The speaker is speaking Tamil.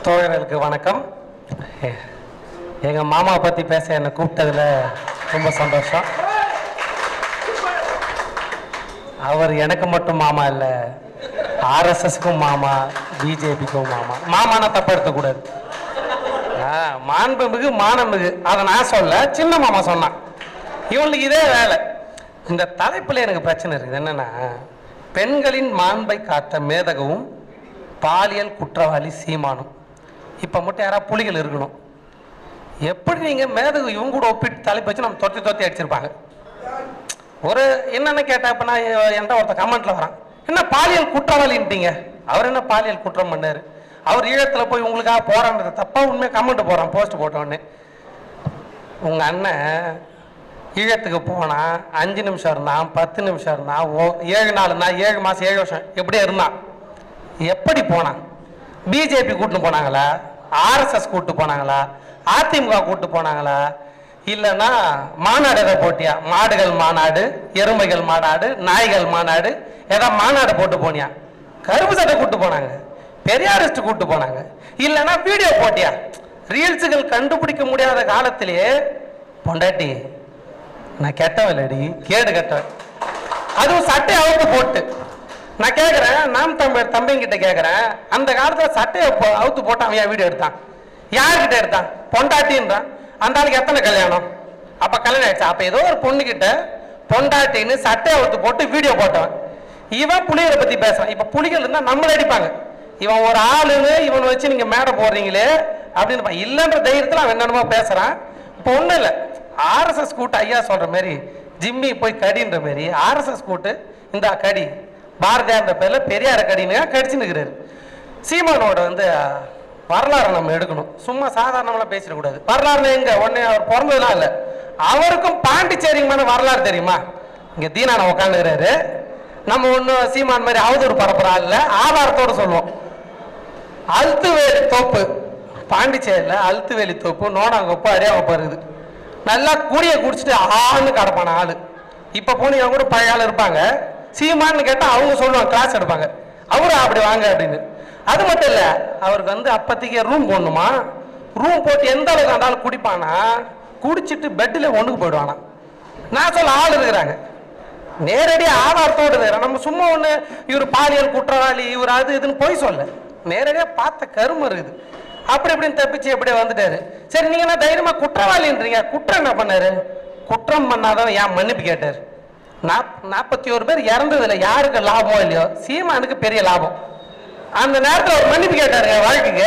தோழர்களுக்கு வணக்கம். எங்கள் மாமாவை பற்றி பேச என்னை கூப்பிட்டதில் ரொம்ப சந்தோஷம். அவர் எனக்கு மட்டும் மாமா இல்லை, ஆர்எஸ்எஸ்க்கும் மாமா, பிஜேபிக்கும் மாமா. மாமானா தப்ப எடுத்துக்கூடாது. மாண்புமிகு மானமிகு அதை நான் சொல்ல, சின்ன மாமா சொன்னான். இவனுக்கு இதே வேலை. இந்த தலைப்பில் எனக்கு பிரச்சனை இருக்குது. என்னென்னா, பெண்களின் மாண்பை காத்த மேதகவும் பாலியல் குற்றவாளி சீமானும். இப்போ மட்டும் யாராவது புலிகள் இருக்கணும். எப்படி நீங்கள் மேதகு இவங்க கூட ஒப்பிட்டு தலைப்பு வச்சு நம்ம தொத்தி அடிச்சிருப்பாங்க. ஒரு என்னென்ன கேட்டால் இப்போ நான் என்கிட்ட ஒருத்தர் கமெண்ட்டில் வரான், என்ன பாலியல் குற்றவாளின்ட்டீங்க? அவர் என்ன பாலியல் குற்றம் பண்ணார்? அவர் ஈழத்தில் போய் உங்களுக்காக போராடுறது தப்பா? உண்மையாக கமெண்ட் போகிறான், போஸ்ட் போட்டோடனே. உங்கள் அண்ணன் ஈழத்துக்கு போனால் 5 நிமிஷம் இருந்தான், 10 நிமிஷம் இருந்தான், 7 நாள் இருந்தான், 7 மாதம் 7 வருஷம் எப்படியே இருந்தான். எப்படி போனான்? பிஜேபி கூட்டு போனாங்களா? ஆர்எஸ்எஸ் கூட்டு போனாங்களா? அதிமுக கூட்டு போனாங்களா? இல்லைன்னா மாநாடு எதை போட்டியா? மாடுகள் மாநாடு, எருமைகள் மாநாடு, நாய்கள் மாநாடு, ஏதாவது மாநாடு போட்டு போனியா? கருப்பு சட்டை கூட்டு போனாங்க, பெரியாரிஸ்ட் கூட்டு போனாங்க. இல்லைன்னா வீடியோ போட்டியா? ரீல்ஸுகள் கண்டுபிடிக்க முடியாத காலத்திலேயே பொண்டாட்டி நான் கெட்டவல்லடி, கேடு கெட்டவன், அதுவும் சட்டை அவுத்து போட்டு. நான் கேட்குறேன், நாம் தமிழர் தம்பிங்கிட்ட கேட்குறேன், அந்த காலத்தில் சட்டையை அவுத்து போட்டு அவன் ஏன் வீடியோ எடுத்தான்? யார்கிட்ட எடுத்தான்? பொண்டாட்டின்றான். அந்த ஆளுக்கு எத்தனை கல்யாணம்? அப்போ கல்யாணம் ஆயிடுச்சு. அப்போ ஏதோ ஒரு பொண்ணுக்கிட்ட பொண்டாட்டின்னு சட்டையை அவுத்து போட்டு வீடியோ போட்டவன். இவன் புலிகளை பற்றி பேசுறான். இப்போ புலிகள் இருந்தால் நம்மளை அடிப்பாங்க. இவன் ஒரு ஆளுன்னு இவனை வச்சு நீங்கள் மேடை போடுறீங்களே அப்படின்னு இல்லைன்ற தைரியத்தில் அவன் என்னென்னமோ பேசுகிறான். இப்போ ஒன்றும் இல்லை, ஆர்எஸ்எஸ் கூட்டு ஐயா சொல்கிற மாதிரி ஜிம்மி போய் கடின்ற மாதிரி ஆர்எஸ்எஸ் கூட்டு இந்த கடி பாரதியார் பேரில் பெரியார கடின்னு கடிச்சுன்னு இருக்கிறாரு. சீமானோட வரலாறு நம்ம எடுக்கணும். சும்மா சாதாரணமெல்லாம் பேசிடக்கூடாது. வரலாறு எங்க ஒன்னே அவர் பிறந்ததுலாம் இல்லை. அவருக்கும் பாண்டிச்சேரிக்குமான வரலாறு தெரியுமா? இங்கே தீனான உட்காந்துக்கிறாரு. நம்ம ஒன்றும் சீமான் மாதிரி அவதூறு பரப்புறா இல்லை, ஆதாரத்தோடு சொல்லுவோம். அழுத்துவேலி தோப்பு, பாண்டிச்சேரியில் அழுத்துவேலி தோப்பு, நோனாங்கொப்பு, அரியாவப்பா இருக்குது. நல்லா குடியை குடிச்சிட்டு ஆள்னு கிடப்பான ஆளு. இப்போ போனீங்க கூட பழைய ஆள் இருப்பாங்க. சீமான்னு கேட்டால் அவங்க சொல்லுவாங்க, கிளாஸ் எடுப்பாங்க, அவரு அப்படி வாங்க அப்படின்னு. அது மட்டும் இல்லை, அவருக்கு அப்போதைக்கு ரூம் போடணுமா, ரூம் போட்டு எந்த அளவுக்கு அந்த ஆள் குடிப்பானா, குடிச்சிட்டு பெட்டில் ஒன்றுக்கு போயிடுவானா. நான் சொல்ல ஆள் இருக்கிறாங்க, நேரடியாக ஆதாரத்தோடு இருக்கிறாங்க. நம்ம சும்மா ஒன்று இவர் பாலியல் குற்றவாளி இவர் அது இதுன்னு போய் சொல்ல, நேரடியாக பார்த்த கரும இருக்குது. அப்படி இப்படின்னு தப்பிச்சு எப்படியே வந்துட்டாரு. சரி, நீங்கள் என்ன தைரியமாக குற்றவாளின்றீங்க? குற்றம் என்ன பண்ணாரு? குற்றம் பண்ணாதான் ஏன் மன்னிப்பு கேட்டார்? 41 பேர் இறந்ததுல யாருக்கு லாபம் இல்லையோ, சீமானுக்கு பெரிய லாபம். அந்த நேரத்தில் ஒரு மன்னிப்பு கேட்டாரு வாழ்க்கைக்கு.